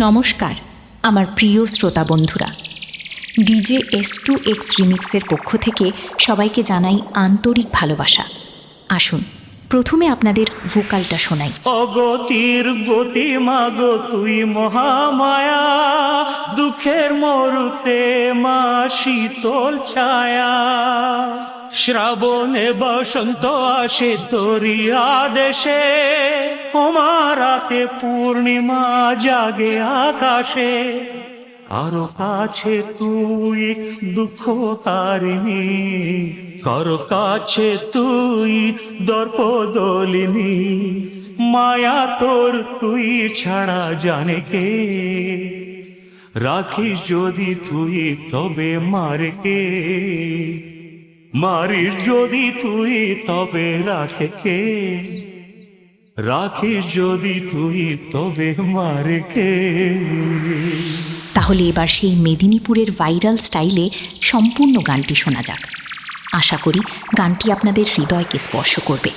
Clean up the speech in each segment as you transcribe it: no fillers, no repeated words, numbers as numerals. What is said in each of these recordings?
নমস্কার আমার প্রিয় শ্রোতা বন্ধুরা, ডিজে S2X রিমিক্সের পক্ষ থেকে সবাইকে জানাই আন্তরিক ভালোবাসা। আসুন প্রথমে আপনাদের ভোকালটা শোনাই। অগতির গতি মাগো তুই মহামায়া, দুঃখের মরুতে মা শীতল ছায়া। শ্রাবণে বসন্ত আসে তোরি আদেশে, রাতে পূর্ণিমা জাগে আকাশে। আরো কাছে তুই দুঃখ হারিনি, কারো কাছে তুই দর্প দলিনি। মায়া তোর তুই ছাড়া জানে কে, রাখিস যদি তুই তবে মারে কে। মারিস যদি তুই তবে রাখে কে, রাখিস যদি তুই তবে মারে কে। তাহলে এবার সেই মেদিনীপুরের ভাইরাল স্টাইলে সম্পূর্ণ গানটি শোনা যাক। আশা করি গানটি আপনাদের হৃদয়কে স্পর্শ করবে।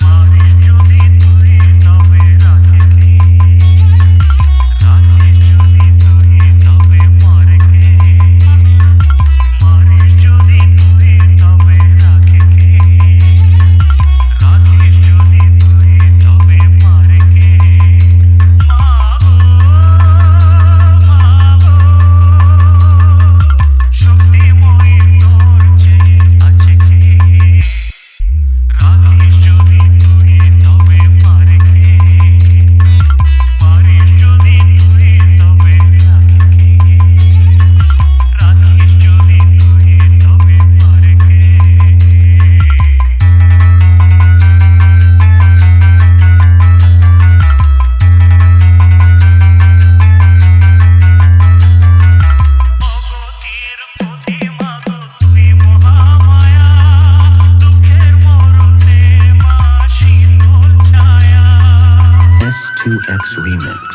S2X remix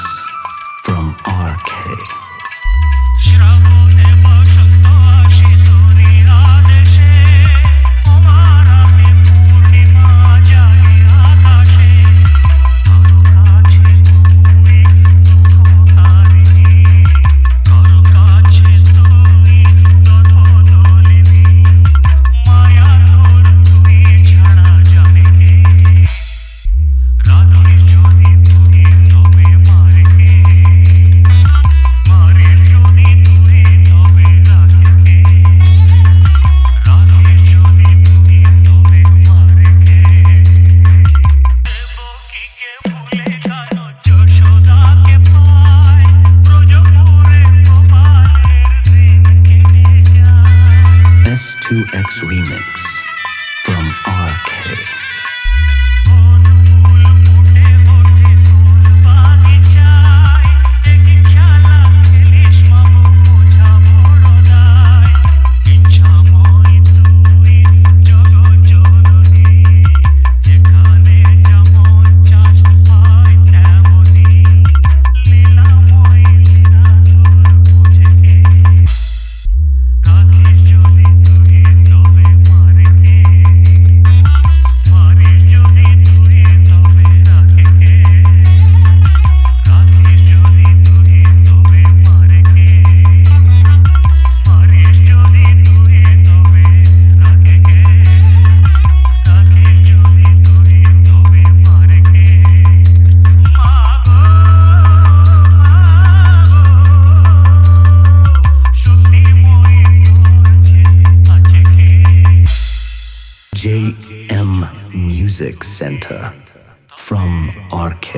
from RK. S2X remix from RK. JM Music Center from RK.